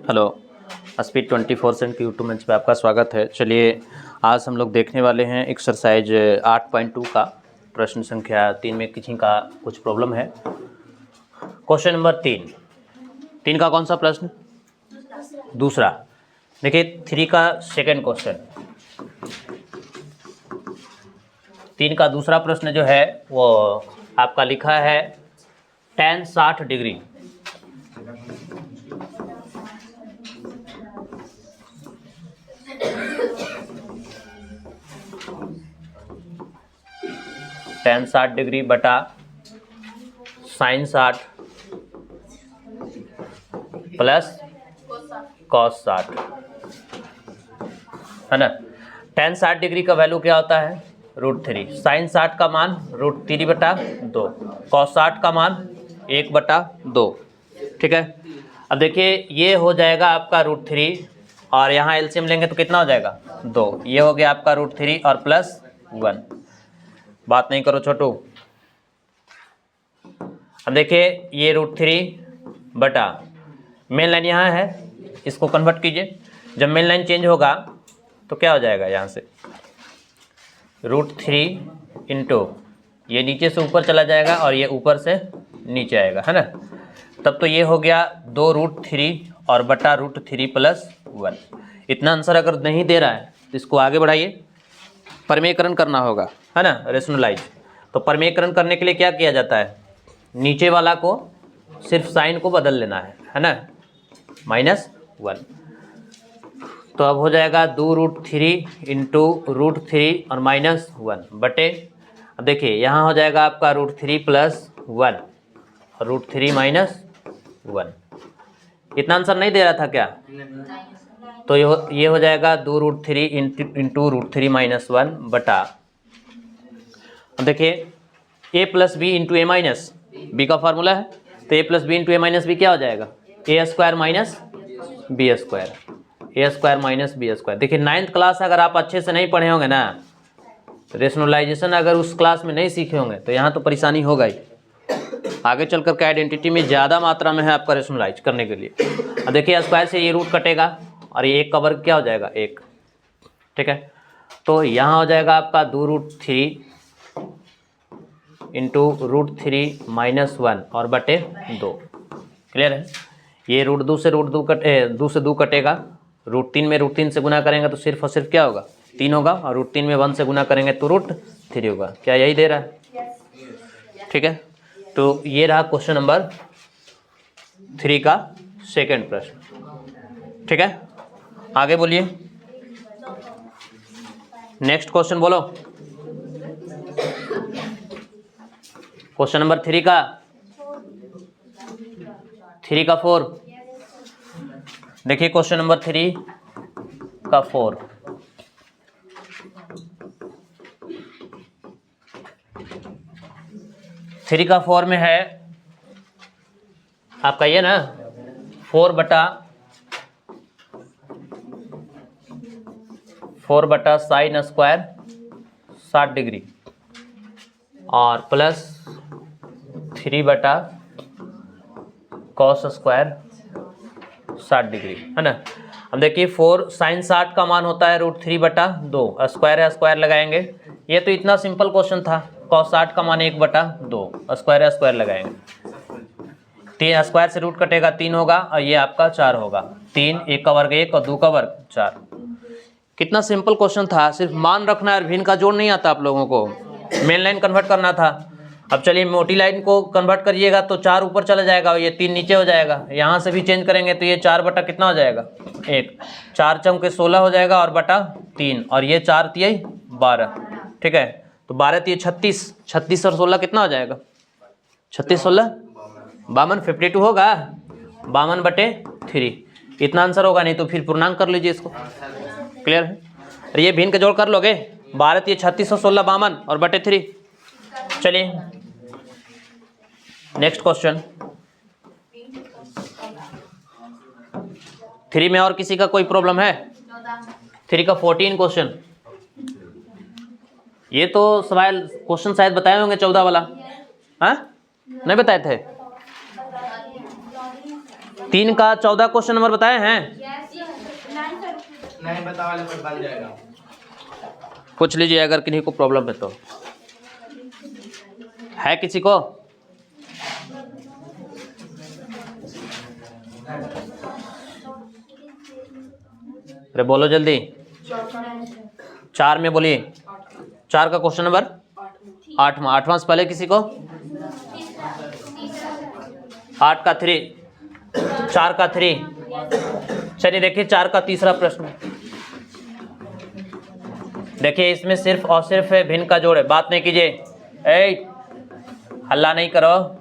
Hello, speed 24 की YouTube मंच पे आपका स्वागत है। चलिए आज हम लोग देखने वाले हैं एक्सरसाइज 8.2 का प्रश्न संख्या 3 में किसी का कुछ प्रॉब्लम है। क्वेश्चन नंबर 3 का कौन सा प्रश्न? दूसरा। देखिए 3 का सेकंड क्वेश्चन, 3 का दूसरा प्रश्न जो है वो आपका लिखा है tan 60 डिग्री tan 60 डिग्री बटा sin 60 प्लस cos 60 है ना। tan 60 डिग्री का वैल्यू क्या होता है? √3। sin 60 का मान √3/2, cos 60 का मान 1/2। ठीक है। अब देखिए ये हो जाएगा आपका √3 और यहाँ एलसीएम लेंगे तो कितना हो जाएगा? 2। ये हो गया आपका √3 और प्लस 1। बात नहीं करो छोटू। अब देखिए ये √3 बटा मेन लाइन यहाँ है, इसको कन्वर्ट कीजिए। जब मेन लाइन चेंज होगा तो क्या हो जाएगा? यहाँ से √3 इंटू ये नीचे से ऊपर चला जाएगा और ये ऊपर से नीचे आएगा, है ना। तब तो ये हो गया 2√3 और बटा √3 प्लस 1। इतना आंसर अगर नहीं दे रहा है तो इसको आगे बढ़ाइए, परमेयकरण करना होगा, है ना, रेशनलाइज। तो परमेयकरण करने के लिए क्या किया जाता है? नीचे वाला को सिर्फ साइन को बदल लेना है ना, -1। तो अब हो जाएगा 2√3 इंटू √3 और -1 बटे, अब देखिए यहाँ हो जाएगा आपका √3 प्लस 1 और √3 -1। इतना आंसर नहीं दे रहा था क्या? तो ये हो जाएगा 2√3 इंटू √3 -1 बटा, अब देखिए a plus B into A minus B का फार्मूला है, तो a plus B into A minus B क्या हो जाएगा? a² minus b², a² minus b²। देखिए 9th क्लास अगर आप अच्छे से नहीं पढ़े होंगे ना, रेशनलाइजेशन अगर उस क्लास में नहीं सीखे होंगे तो यहाँ तो परेशानी होगा ही। आगे चल कर के आइडेंटिटी में ज़्यादा मात्रा में है आपका रेशनलाइज करने के लिए। अब देखिए स्क्वायर से ये रूट कटेगा और ये 1 का वर्ग क्या हो जाएगा? 1। ठीक है। तो यहाँ हो जाएगा आपका 2√3 इंटू √3 -1 और बटे 2। क्लियर है। ये √2 से √2 से 2 कटेगा, √3 में √3 से गुना करेंगे तो सिर्फ और सिर्फ क्या होगा? 3 होगा, और √3 में 1 से गुना करेंगे तो √3 होगा। क्या यही दे रहा है? ठीक है। तो ये रहा क्वेश्चन नंबर 3 का सेकंड प्रश्न। ठीक है, आगे बोलिए। नेक्स्ट क्वेश्चन बोलो। क्वेश्चन नंबर 3 का 4। देखिए क्वेश्चन नंबर 3 का 4। थ्री का 4 में है आपका ये ना 4 बटा साइन स्क्वायर 60 डिग्री और प्लस 3 बटा कॉस स्क्वायर 60 डिग्री, है ना। अब देखिए 4 साइन 60 का मान होता है √3/2, स्क्वायर है स्क्वायर लगाएंगे। ये तो इतना सिंपल क्वेश्चन था। कॉस 60 का मान 1/2, स्क्वायर है स्क्वायर लगाएंगे। 3 स्क्वायर से रूट कटेगा 3 होगा और ये आपका 4 होगा। 3, 1 का वर्ग 1 और 2 का वर्ग 4। कितना सिंपल क्वेश्चन था, सिर्फ मान रखना है, भिन्न का जोड़ नहीं आता आप लोगों को। मेन लाइन कन्वर्ट करना था। अब चलिए मोटी लाइन को कन्वर्ट करिएगा तो 4 ऊपर चला जाएगा और ये 3 नीचे हो जाएगा। यहाँ से भी चेंज करेंगे तो ये 4 बटा कितना हो जाएगा? 1। 4 चौके 16 हो जाएगा और बटा 3 और ये 4 तिये 12। ठीक है। तो 12 तिये 36, 36 और 16 कितना हो जाएगा? 36 16 52, 52 होगा। 52/3 इतना आंसर होगा, नहीं तो फिर पूर्णांक कर लीजिए इसको। क्लियर है। और ये भिन्न का जोड़ कर लोगे, 12 तिये 36 और 16 52 और बटे 3। चलिए नेक्स्ट क्वेश्चन 3 में और किसी का कोई प्रॉब्लम है? 3 का 14 क्वेश्चन। ये तो सवाल क्वेश्चन शायद बताए होंगे 14 वाला, हाँ नहीं बताए थे? 3 का 14 क्वेश्चन नंबर बताए हैं? नहीं बता वाले पर बन जाएगा। पूछ लीजिए अगर किन्हीं को प्रॉब्लम है तो। है किसी को? अरे बोलो जल्दी। 4 में बोलिए। 4 का क्वेश्चन नंबर 8वां से पहले किसी को? 8 का 3, 4 का 3। चलिए देखिए 4 का तीसरा प्रश्न। देखिए इसमें सिर्फ और सिर्फ भिन्न का जोड़ है, बात नहीं कीजिए, ए हल्ला नहीं करो।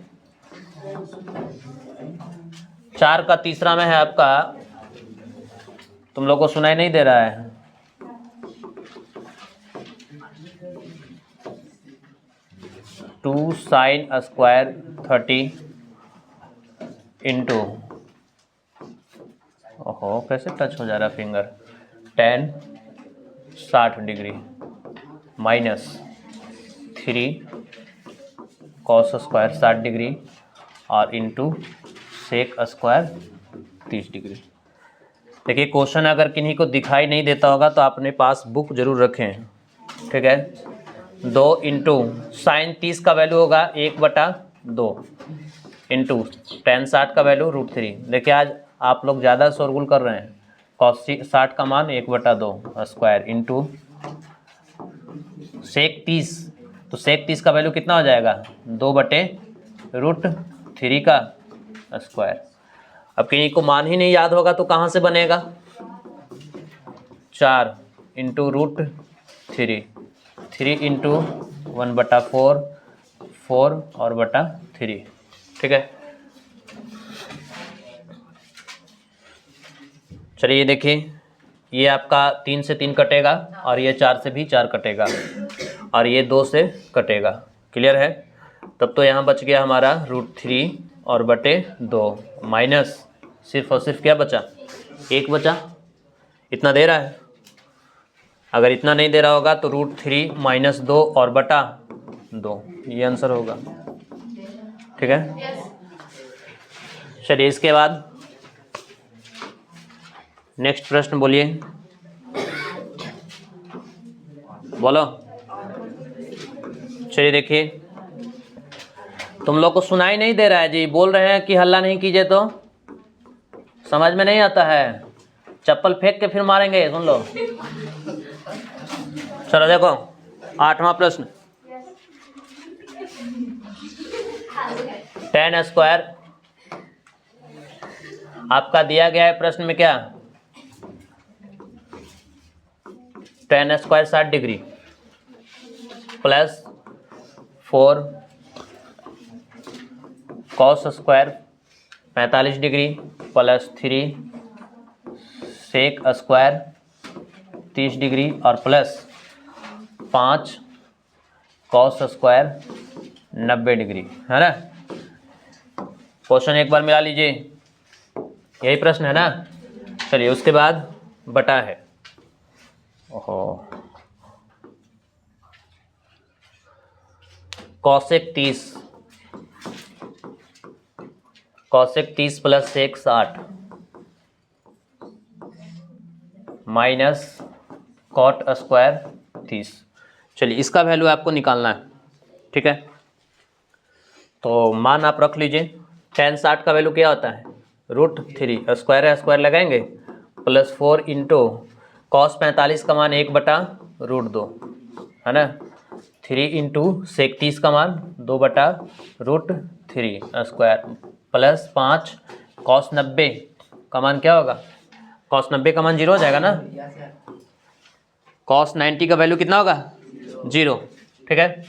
4 का तीसरा में है आपका, तुम लोग को सुनाई नहीं दे रहा है? टू साइन स्क्वायर 30 इंटू, ओहो कैसे टच हो जा रहा finger, 10 60 degree minus 3 cos square 60 degree और इंटू सेक स्क्वायर 30 डिग्री। देखिए क्वेश्चन अगर किन्हीं को दिखाई नहीं देता होगा तो अपने पास बुक जरूर रखें, ठीक है। 2 इंटू साइन 30 का वैल्यू होगा 1/2 इंटू टेन 60 का वैल्यू √3। देखिए आज आप लोग ज़्यादा शोरगुल कर रहे हैं। कॉस 60 का मान 1/2 स्क्वायर इंटू सेक 30, तो सेक 30 का वैल्यू कितना हो जाएगा? 2/√3 का स्क्वायर। अब किन्हीं को मान ही नहीं याद होगा तो कहाँ से बनेगा? 4 इंटू √3, 3 इंटू 1/4, 4 और बटा 3, ठीक है। चलिए देखिए ये आपका 3 से 3 कटेगा और ये 4 से भी 4 कटेगा और ये 2 से कटेगा, क्लियर है। तब तो यहाँ बच गया हमारा √3 और बटे 2 माइनस सिर्फ और सिर्फ क्या बचा? 1 बचा। इतना दे रहा है, अगर इतना नहीं दे रहा होगा तो √3 माइनस 2 और बटा 2, ये आंसर होगा, ठीक है। चलिए इसके बाद नेक्स्ट प्रश्न बोलिए, बोलो। चलिए देखिए तुम लोग को सुनाई नहीं दे रहा है जी, बोल रहे हैं कि हल्ला नहीं कीजिए तो समझ में नहीं आता है, चप्पल फेंक के फिर मारेंगे, सुन लो। चलो देखो 8वां प्रश्न, tan स्क्वायर आपका दिया गया है प्रश्न में क्या? tan square 60 degree plus 4 cos square 45 degree plus 3 sec square 30 degree और प्लस 5 कॉस स्क्वायर 90 डिग्री, है ना। क्वेश्चन एक बार मिला लीजिए, यही प्रश्न है ना। चलिए उसके बाद बटा है, ओहो cosec 30 plus sec 60 minus cot square 30। चलिए इसका वैल्यू आपको निकालना है, ठीक है। तो मान आप रख लीजिए, tan 60 का वैल्यू क्या होता है? √3, स्क्वायर है स्क्वायर लगाएंगे, प्लस 4 इंटू कॉस 45 का मान 1/√2, है ना। 3 इंटू सेक 30 का मान 2/√3 स्क्वायर प्लस 5 कॉस 90 का मान क्या होगा? कॉस 90 का मान 0 हो जाएगा ना। कॉस 90 का वैल्यू कितना होगा? 0, ठीक है।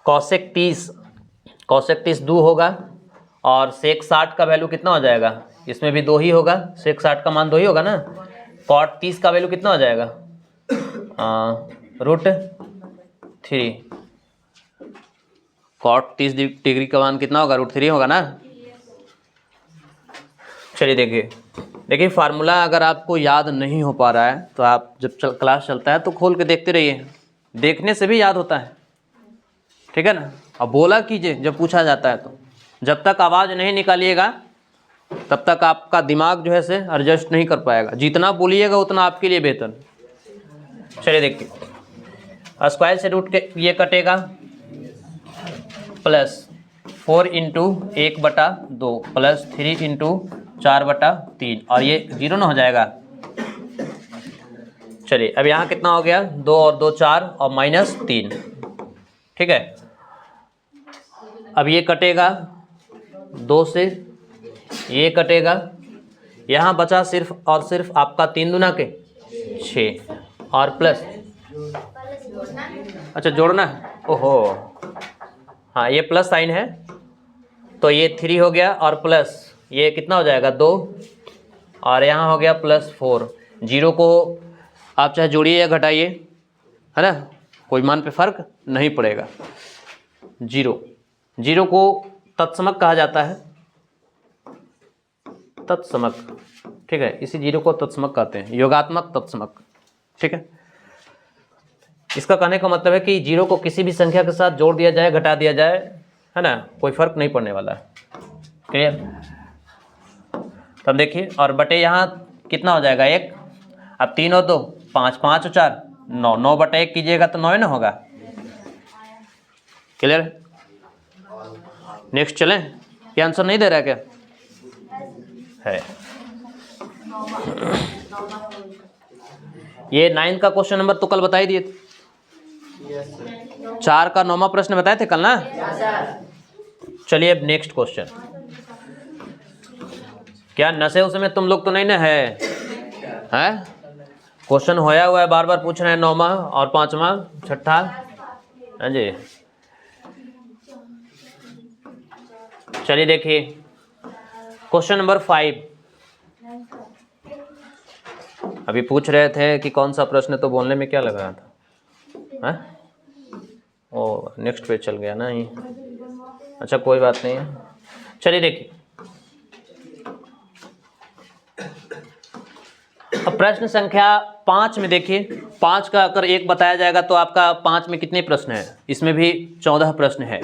कॉसेक 30 2 होगा और सेक 60 का वैल्यू कितना हो जाएगा? इसमें भी 2 ही होगा, सेक 60 का मान 2 ही होगा ना। कॉट 30 का वैल्यू कितना हो जाएगा? √3। कॉट 30 डिग्री का मान कितना होगा? √3 होगा ना। चलिए देखिए फार्मूला अगर आपको याद नहीं हो पा रहा है तो आप जब क्लास चलता है तो खोल के देखते रहिए, देखने से भी याद होता है, ठीक है ना। अब बोला कीजिए जब पूछा जाता है तो, जब तक आवाज़ नहीं निकालिएगा तब तक आपका दिमाग जो है से एडजस्ट नहीं कर पाएगा। जितना बोलिएगा उतना आपके लिए बेहतर। चलिए देखिए, स्क्वायर से रूट के ये कटेगा प्लस 4 इंटू 1/2 प्लस 3 इंटू 4/3 और ये 0 ना हो जाएगा। चलिए अब यहाँ कितना हो गया, 2 और 2 4 और -3, ठीक है। अब ये कटेगा 2 से, ये कटेगा, यहाँ बचा सिर्फ और सिर्फ आपका 3 दूना के 6 और प्लस, अच्छा जोड़ना है, ओहो हाँ ये प्लस साइन है तो ये 3 हो गया और प्लस ये कितना हो जाएगा 2 और यहाँ हो गया +4। 0 को आप चाहे जोड़िए या घटाइए, है ना, कोई मान पे फर्क नहीं पड़ेगा। 0 को तत्समक कहा जाता है, तत्समक, ठीक है, इसी 0 को तत्समक कहते हैं, योगात्मक तत्समक, ठीक है। इसका कहने का मतलब है कि 0 को किसी भी संख्या के साथ जोड़ दिया जाए, घटा दिया जाए, है ना, कोई फर्क नहीं पड़ने वाला है। क्लियर? तब देखिए, और बटे यहाँ कितना हो जाएगा 1, अब 3 और 2 5, 5 और 4 9, 9/1 कीजिएगा तो 9 ना होगा। क्लियर? नेक्स्ट चलें, क्या आंसर नहीं दे रहा है क्या? है। ये 9 का क्वेश्चन नंबर तो कल बता ही दिए थे। 4 का 9वां प्रश्न बताए थे कल ना। चलिए अब नेक्स्ट क्वेश्चन, क्या नशे उसमें तुम लोग तो नहीं ना है? क्वेश्चन होया हुआ है, बार बार पूछ रहे हैं 9वां और 5वां 6ठा, हाँ जी। चलिए देखिए क्वेश्चन नंबर 5, अभी पूछ रहे थे कि कौन सा प्रश्न, तो बोलने में क्या लग रहा था, हैं? ओ नेक्स्ट पे चल गया ना ही, अच्छा कोई बात नहीं है। चलिए देखिए, अब प्रश्न संख्या 5 में देखिए, 5 का अगर 1 बताया जाएगा तो आपका 5 में कितने प्रश्न हैं? इसमें भी 14 प्रश्न है,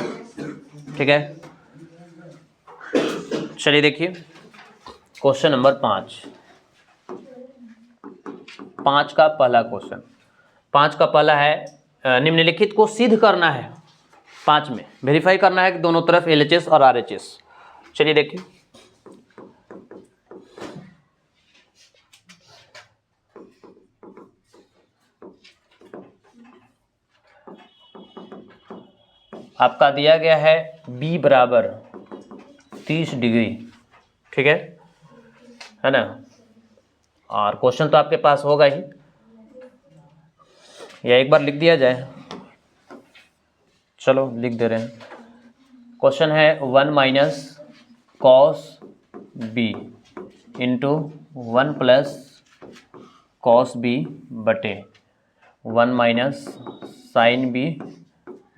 ठीक है। चलिए देखिए क्वेश्चन नंबर 5 का पहला क्वेश्चन, 5 का पहला है निम्नलिखित को सिद्ध करना है। 5 में वेरीफाई करना है कि दोनों तरफ LHS और RHS। चलिए देखिए, आपका दिया गया है B बराबर 30 डिग्री, ठीक है ना, और क्वेश्चन तो आपके पास होगा ही, या एक बार लिख दिया जाए, चलो लिख दे रहे हैं। क्वेश्चन है 1 - cos B into 1 + cos B बटे 1 - sin B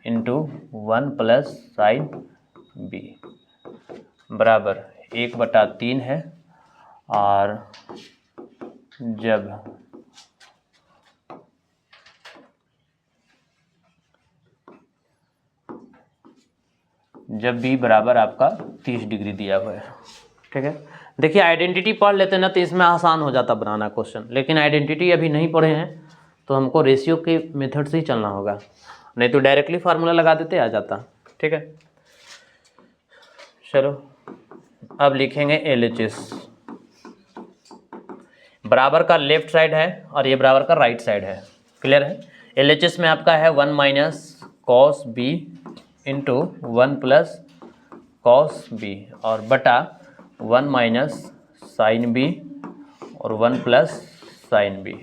into 1 + sin B बराबर 1/3 है। और जब B बराबर आपका 30 डिग्री दिया हुआ है, ठीक है। देखिए आइडेंटिटी पढ़ लेते ना तो इसमें आसान हो जाता बनाना क्वेश्चन, लेकिन आइडेंटिटी अभी नहीं पढ़े हैं तो हमको रेशियो के मेथड से ही चलना होगा, नहीं तो डायरेक्टली फार्मूला लगा देते आ जाता, ठीक है। चलो अब लिखेंगे LHS, बराबर का लेफ्ट साइड है और ये बराबर का राइट साइड है, क्लियर है। LHS में आपका है 1 - cos B into 1 + cos B और बटा 1 - sin B और 1 + sin B,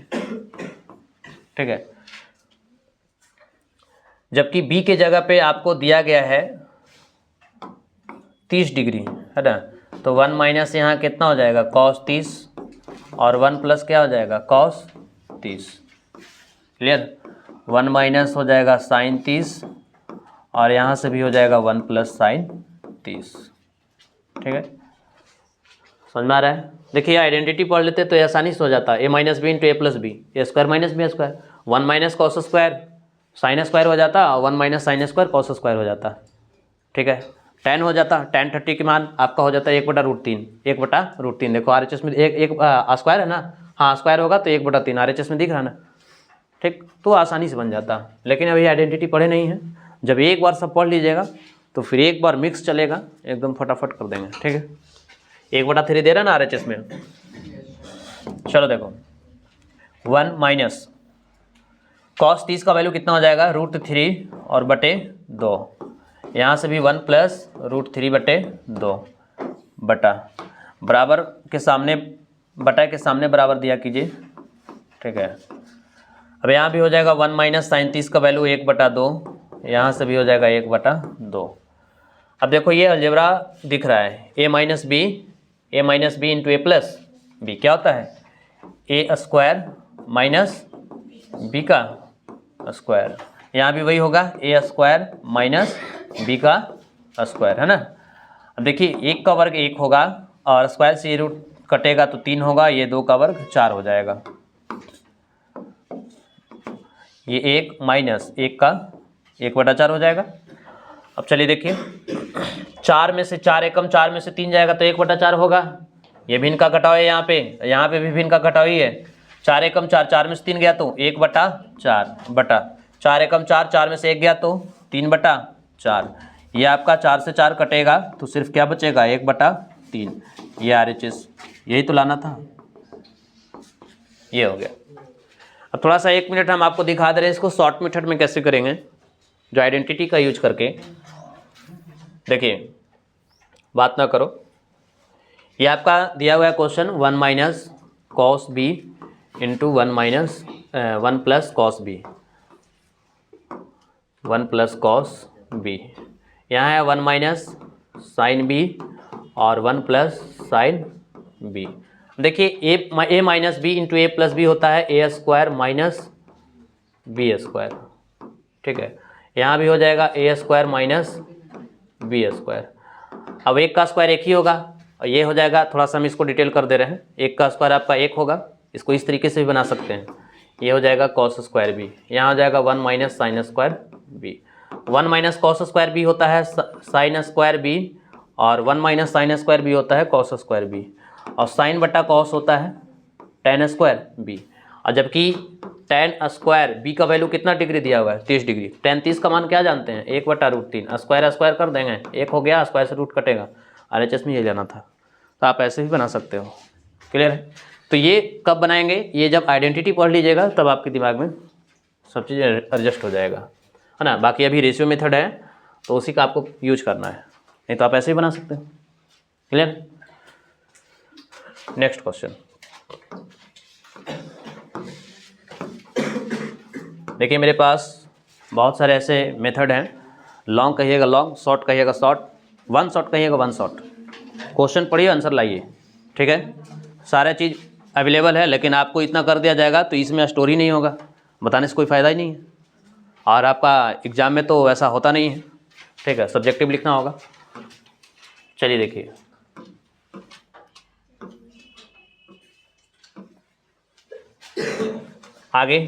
ठीक है। जबकि B के जगह पे आपको दिया गया है 30 डिग्री, है ना, तो 1 - यहाँ कितना हो जाएगा cos 30 और 1 + क्या हो जाएगा cos 30, क्लियर। 1 - हो जाएगा sin 30 और यहाँ से भी हो जाएगा 1 + sin 30, ठीक है, समझ में आ रहा है। देखिए आइडेंटिटी पढ़ लेते तो आसानी से हो जाता है, A - B into A + B, A² - B², 1 - cos² sin² हो जाता और 1 - sin² cos² हो जाता, ठीक है। tan हो जाता, tan 30 के मान आपका हो जाता है 1/√3, 1/√3। देखो RHS में एक स्क्वायर है ना, हाँ स्क्वायर होगा तो 1/3 RHS में दिख रहा ना, ठीक, तो आसानी से बन जाता। लेकिन अभी आइडेंटिटी पढ़े नहीं है, जब एक बार सब पढ़ लीजिएगा तो फिर एक बार मिक्स चलेगा, एकदम फटाफट कर देंगे, ठीक है। 1/3 दे रहा ना RHS में। चलो देखो 1 माइनस cos 30 का वैल्यू कितना हो जाएगा, √3 और बटे 2। यहाँ से भी 1 प्लस √3/2 बटा बराबर के सामने, बटा के सामने बराबर दिया कीजिए, ठीक है। अब यहाँ भी हो जाएगा 1 माइनस साइन 30 का वैल्यू 1/2, यहाँ से भी हो जाएगा 1/2। अब देखो ये अलजेब्रा दिख रहा है, a minus B into A plus B क्या होता है, ए स्क्वायर माइनस बी का स्क्वायर। यहाँ भी वही होगा, ए स्क्वायर माइनस बी का स्क्वायर, है ना। अब देखिए 1 का वर्ग 1 होगा और स्क्वायर से ये रूट कटेगा तो 3 होगा, ये 2 का वर्ग 4 हो जाएगा। ये 1 माइनस 1 का 1/4 हो जाएगा। अब चलिए देखिए 4 में से 4 एकम 4 में से 3 जाएगा तो 1/4 होगा। ये भिन्न का घटाव है, यहाँ पे भी भिन्न का घटाव ही है। 4 एकम 4, 4 में से 3 गया तो 1/4 बटा 4 एकम 4, 4 में से 1 गया तो 3/4। ये आपका 4 से 4 कटेगा तो सिर्फ क्या बचेगा, 1/3। ये RHS यही तो लाना था, ये हो गया। अब थोड़ा सा 1 मिनट हम आपको दिखा दे रहे हैं इसको शॉर्ट मेथड में कैसे करेंगे, जो आइडेंटिटी का यूज करके। देखिए बात ना करो, ये आपका दिया हुआ है question 1 minus cos B into 1 plus cos B, 1 plus cos B. यहाँ है 1 माइनस साइन बी और 1 प्लस साइन बी। देखिए A minus B into A plus B होता है A square minus B square, ठीक है। यहाँ भी हो जाएगा A square minus B square. अब 1 का स्क्वायर 1 ही होगा और ये हो जाएगा, थोड़ा सा हम इसको डिटेल कर दे रहे हैं। 1 का स्क्वायर आपका 1 होगा, इसको इस तरीके से भी बना सकते हैं। ये हो जाएगा कॉस स्क्वायर बी, यहाँ हो जाएगा 1 minus sine square B. 1 minus cos square B होता है साइन स्क्वायर बी और 1 माइनस साइन स्क्वायर बी होता है कॉस स्क्वायर बी, और साइन बटा कॉस होता है टेन स्क्वायर बी। और जबकि टेन स्क्वायर बी का वैल्यू कितना डिग्री दिया हुआ है, 30 डिग्री। टेन 30 का मान क्या जानते हैं, 1/√3। स्क्वायर स्क्वायर कर देंगे, 1 हो गया, स्क्वायर से रूट कटेगा। RHS में ये लेना था, तो आप ऐसे भी बना सकते हो। क्लियर है। तो ये कब बनाएंगे, ये जब आइडेंटिटी पढ़ लीजिएगा तब आपके दिमाग में सब चीज़ एडजस्ट हो जाएगा, है ना। बाकी अभी रेशियो मेथड है तो उसी का आपको यूज करना है, नहीं तो आप ऐसे ही बना सकते हो। क्लियर। नेक्स्ट क्वेश्चन देखिए, मेरे पास बहुत सारे ऐसे मेथड हैं। लॉन्ग कहिएगा लॉन्ग, शॉर्ट कहिएगा शॉर्ट, वन शॉर्ट कहिएगा वन शॉर्ट। क्वेश्चन पढ़िए, आंसर लाइए, ठीक है। सारा चीज़ अवेलेबल है, लेकिन आपको इतना कर दिया जाएगा तो इसमें स्टोरी नहीं होगा, बताने से कोई फ़ायदा ही नहीं है। और आपका एग्ज़ाम में तो वैसा होता नहीं है, ठीक है, सब्जेक्टिव लिखना होगा। चलिए देखिए, आगे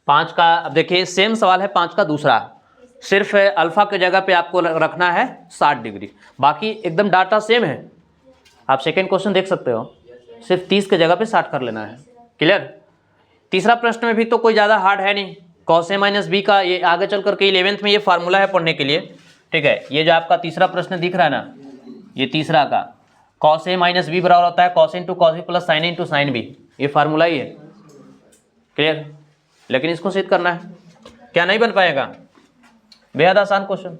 5 का। अब देखिए सेम सवाल है 5 का दूसरा, सिर्फ अल्फ़ा के जगह पे आपको रखना है 60 डिग्री, बाकी एकदम डाटा सेम है। आप सेकेंड क्वेश्चन देख सकते हो, सिर्फ 30 के जगह पे 60 कर लेना है। क्लियर। तीसरा प्रश्न में भी तो कोई ज़्यादा हार्ड है नहीं, कॉस ए माइनस बी का ये आगे चल करके 11th में ये फार्मूला है पढ़ने के लिए, ठीक है। ये जो आपका तीसरा प्रश्न दिख रहा है ना, ये तीसरा का कॉस ए माइनस बी बराबर होता है cos into cos B plus sine into sine B, ये फार्मूला ही है। क्लियर। लेकिन इसको सिद्ध करना है, क्या नहीं बन पाएगा, बेहद आसान क्वेश्चन।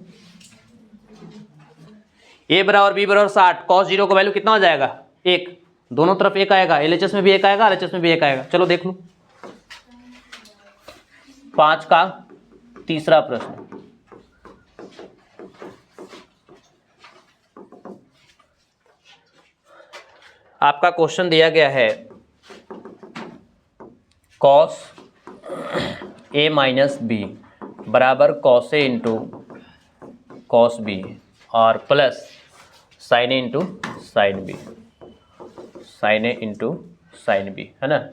ए बराबर बी बराबर 60, कॉस 0 का वैल्यू कितना हो जाएगा, 1, दोनों तरफ 1 आएगा, LHS में भी 1 आएगा, RHS में भी 1 आएगा। चलो देख लो 5 का तीसरा प्रश्न। आपका क्वेश्चन दिया गया है कॉस ए माइनस बी बराबर cos A into cos B और प्लस साइन ए इंटू साइन बी, साइन ए इंटू साइन बी, है ना।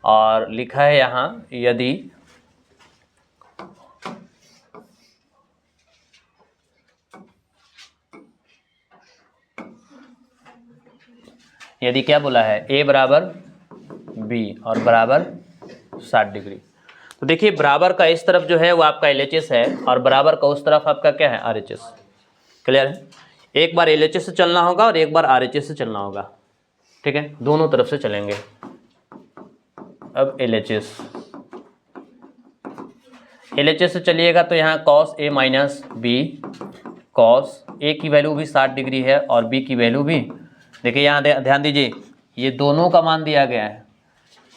और लिखा है यहाँ यदि यदि क्या बोला है ए बराबर बी और बराबर 60 डिग्री। तो देखिए बराबर का इस तरफ जो है वो आपका LHS है और बराबर का उस तरफ आपका क्या है RHS। क्लियर है? एक बार LHS से चलना होगा और एक बार RHS से चलना होगा। ठीक है, दोनों तरफ से चलेंगे। अब LHS से चलिएगा तो यहाँ cos A minus B, cos A की वैल्यू भी 60 डिग्री है और B की वैल्यू भी, देखिए यहाँ ध्यान दीजिए, ये दोनों का मान दिया गया है,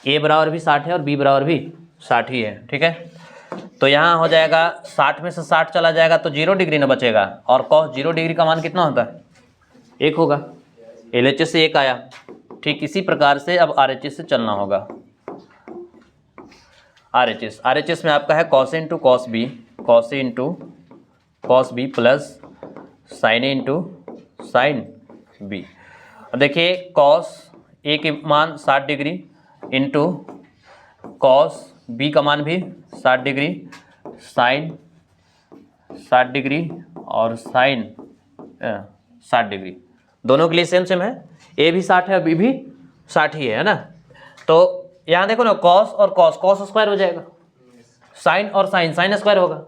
A बराबर भी 60 है और B बराबर भी 60 ही है। ठीक है, तो यहाँ हो जाएगा 60 में से 60 चला जाएगा तो 0 डिग्री ना बचेगा, और cos 0 डिग्री का मान कितना होता है? 1 होगा। LHS से 1 आया। ठीक इसी प्रकार से अब RHS से चलना होगा। RHS में आपका है cos A into cos B, cos A into cos B plus sin A into sin B। अब देखिए cos A के मान 60 डिग्री इंटू cos B का मान भी 60 डिग्री, sin 60 डिग्री और sin 60 डिग्री, दोनों के लिए सेम सेम है। A भी 60 है और B भी 60 ही है ना। तो यहाँ देखो ना, cos और cos स्क्वायर हो जाएगा, sin और sin स्क्वायर होगा।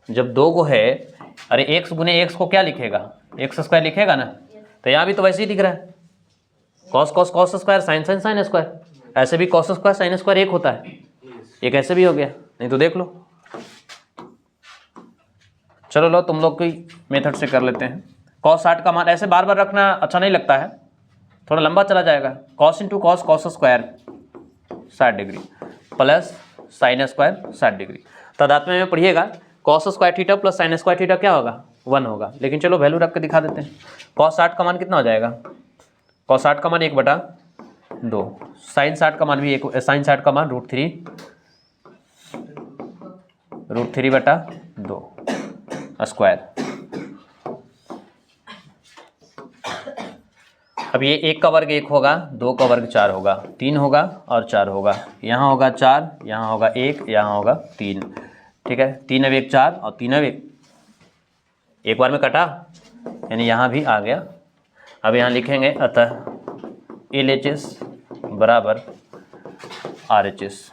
जब दो को है, अरे x गुने x को क्या लिखेगा? x स्क्वायर लिखेगा ना। तो यहाँ भी तो वैसे ही दिख रहा है, cos स्क्वायर, sin स्क्वायर। ऐसे भी cos स्क्वायर sin स्क्वायर 1 होता है, एक ऐसे भी हो गया। नहीं तो देख लो, चलो लो तुम लोग की मेथड से कर लेते हैं। cos 60 का मान ऐसे बार बार रखना अच्छा नहीं लगता है, थोड़ा लंबा चला जाएगा। cos into cos square 60 degree plus sin square 60 degree. तादात्म्य में पढ़िएगा, cos square theta plus sin square theta क्या होगा? 1 होगा। लेकिन चलो वैल्यू रख के दिखा देते हैं। cos 60 का मान कितना हो जाएगा? cos 60 का मान 1/2, sin 60 का मान भी 1, sin 60 का मान √3/2 स्क्वायर। अब ये 1 का वर्ग 1 होगा, 2 का वर्ग 4 होगा, 3 होगा और 4 होगा। यहाँ होगा 4, यहाँ होगा 1, यहाँ होगा 3। ठीक है, 3 अब 1 4 और 3 अब 1, एक बार में कटा, यानी यहाँ भी आ गया। अब यहाँ लिखेंगे अतः LHS बराबर RHS,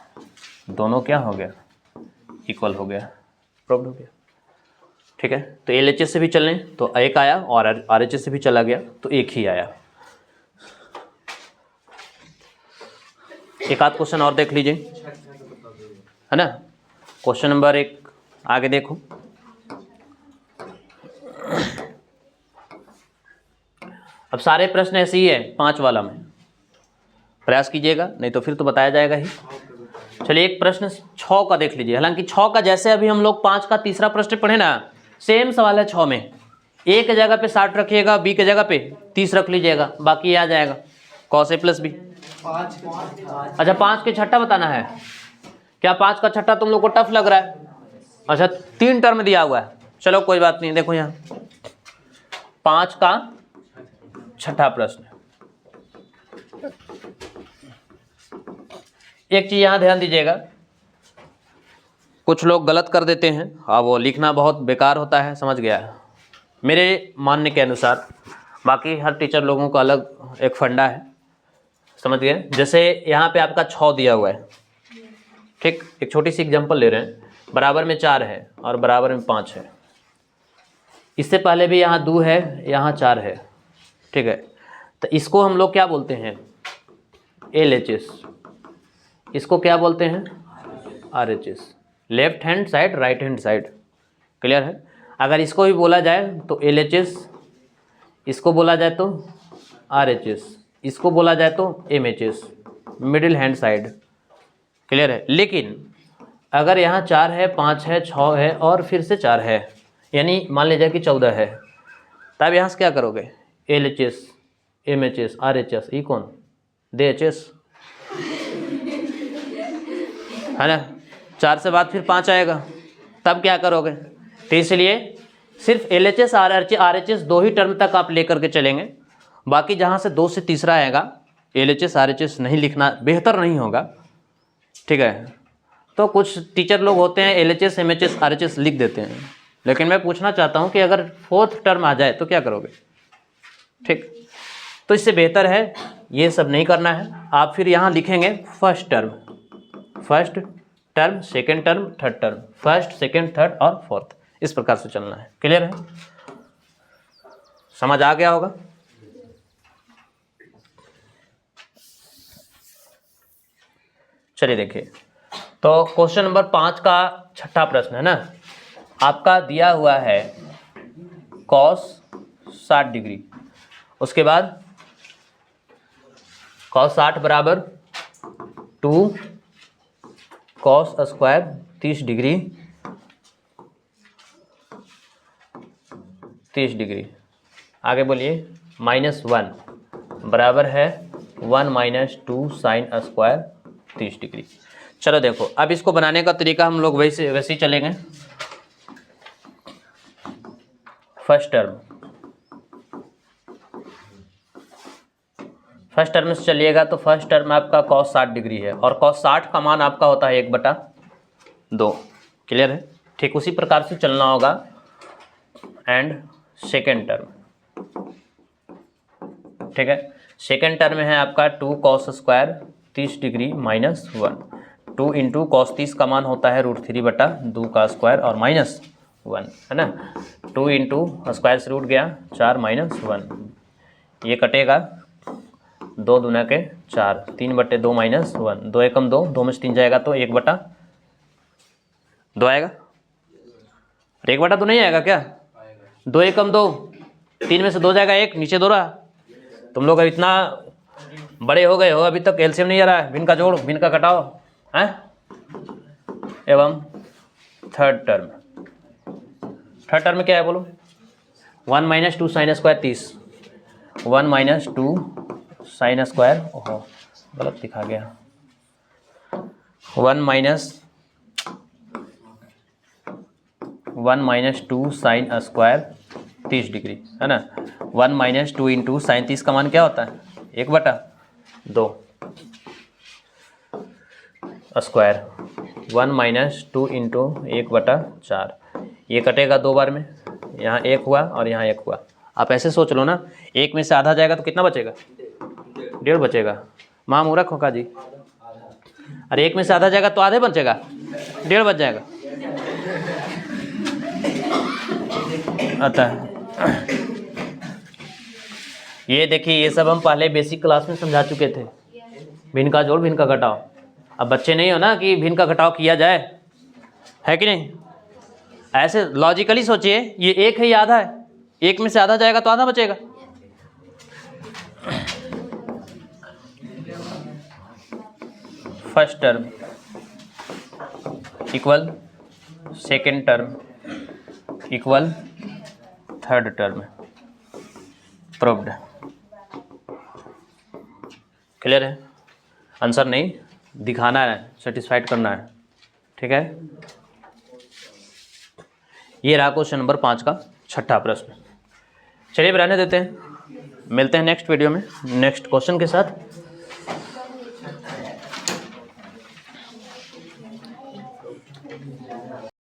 दोनों क्या हो गया? इक्वल हो गया, प्रूव्ड हो गया। ठीक है, तो LHS से भी चलने तो 1 आया और RHS से भी चला गया तो 1 ही आया। एक आध क्वेश्चन और देख लीजिए, है ना। क्वेश्चन नंबर 1 आगे देखो। अब सारे प्रश्न ऐसे ही है 5 वाला में, प्रयास कीजिएगा, नहीं तो फिर तो बताया जाएगा ही। चलिए एक प्रश्न 6 का देख लीजिए। हालांकि 6 का जैसे अभी हम लोग 5 का तीसरा प्रश्न पढ़े ना, सेम सवाल है 6 में। A के जगह पे 60 रखिएगा, B के जगह पे 30 रख लीजिएगा, बाकी आ जाएगा cos A प्लस B। अच्छा 5 के छठा बताना है क्या? 5 का छठा तुम लोग को टफ लग रहा है? अच्छा 3 टर्म दिया हुआ है, चलो कोई बात नहीं। देखो यहाँ 5 का छठा प्रश्न, एक चीज यहाँ ध्यान दीजिएगा, कुछ लोग गलत कर देते हैं, वो लिखना बहुत बेकार होता है, समझ गया मेरे मानने के अनुसार। बाकी हर टीचर लोगों का अलग एक फंडा है, समझ गए। जैसे यहाँ पे आपका 6 दिया हुआ है, ठीक, एक छोटी सी एग्जांपल ले रहे हैं, बराबर में 4 है और बराबर में 5 है। इससे पहले भी यहाँ 2 है, यहाँ 4 है, ठीक है। तो इसको हम लोग क्या बोलते हैं? LHS। इसको क्या बोलते हैं? RHS, left hand side, right hand side. Clear है? अगर इसको भी बोला जाए तो LHS, इसको बोला जाए तो RHS, इसको बोला जाए तो MHS, middle hand side. Clear है? लेकिन अगर यहाँ 4 है, 5 है, 6 है और फिर से 4 है, यानी मान लीजिए कि 14 है, तब यहाँ से क्या करोगे? LHS, MHS, RHS, ये कौन? DHS, है ना। 4 से बाद फिर 5 आएगा, तब क्या करोगे? तो इसलिए सिर्फ LHS और RHS 2 ही टर्म तक आप लेकर के चलेंगे। बाकी जहाँ से 2 से तीसरा आएगा, LHS RHS नहीं लिखना, बेहतर नहीं होगा, ठीक है। तो कुछ टीचर लोग होते हैं LHS MHS RHS लिख देते हैं, लेकिन मैं पूछना चाहता हूँ कि अगर 4th टर्म आ जाए तो क्या करोगे? ठीक, तो इससे बेहतर है ये सब नहीं करना है। आप फिर यहाँ लिखेंगे first term, second term, third term, first, second, third और फोर्थ, इस प्रकार से चलना है। क्लियर है? समझ आ गया होगा? चलिए देखिए, तो क्वेश्चन नंबर 5 का छठा प्रश्न है ना, आपका दिया हुआ है cos 60 डिग्री, उसके बाद cos 60 बराबर 2 cos स्क्वायर 30 डिग्री, 30 डिग्री, आगे बोलिए, -1 बराबर है 1 - 2 साइन स्क्वायर 30 डिग्री। चलो देखो, अब इसको बनाने का तरीका हम लोग वैसे ही चलेंगे। फर्स्ट टर्म से चलिएगा तो फर्स्ट टर्म आपका cos 60 डिग्री है और cos 60 का मान आपका होता है 1/2। क्लियर है? ठीक उसी प्रकार से चलना होगा। एंड सेकेंड टर्म, ठीक है, सेकेंड टर्म है आपका 2 cos स्क्वायर 30 डिग्री -1, 2 × cos 30 का मान होता है √3/2 का स्क्वायर और -1 है ना, 2 × स्क्वायर से रूट गया 4 -1, ये कटेगा 2 दूना के 4, 3/2 -1, 2 एकम 2, 2 में से 3 जाएगा तो 1/2 आएगा। 1/2 तो नहीं आएगा क्या? 2 एकम 2, 3 में से 2 जाएगा 1, नीचे 2 रहा। तुम लोग इतना बड़े हो गए हो, अभी तक एलसीएम नहीं आ रहा है, भिन्न का जोड़, भिन्न का घटाओ है। एवं थर्ड टर्म क्या है बोलो? 1 - 2 साइन स्क्वायर 30, 1 - 2 साइन स्क्वायर, ओहो गलत दिखा गया, 1 - 2 साइन स्क्वायर 30 डिग्री है ना, 1 - 2 × साइन 30 का मान क्या होता है? 1/2 स्क्वायर, 1 - 2 × 1/4, ये कटेगा 2 बार में, यहाँ 1 हुआ और यहाँ 1 हुआ। आप ऐसे सोच लो ना, 1 में से आधा जाएगा तो कितना बचेगा? 1.5 बचेगा। माँ मूर्ख होगा जी, अरे 1 में से आधा जाएगा तो आधे बचेगा, 1.5 बच जाएगा। अतः ये देखिए, ये सब हम पहले बेसिक क्लास में समझा चुके थे, भिन्न का जोड़, भिन्न का घटाव। अब बच्चे नहीं हो ना कि भिन्न का घटाव किया जाए, है कि नहीं? ऐसे लॉजिकली सोचिए, ये 1 है, ये आधा है, 1 में से आधा जाएगा तो आधा बचेगा। First term equal second term equal third term, proved. Clear है? आंसर नहीं दिखाना है, सेटिस्फाइड करना है, ठीक है। ये रहा क्वेश्चन नंबर 5 का छठा प्रश्न। चलिए रहने देते हैं, मिलते हैं नेक्स्ट वीडियो में नेक्स्ट क्वेश्चन के साथ।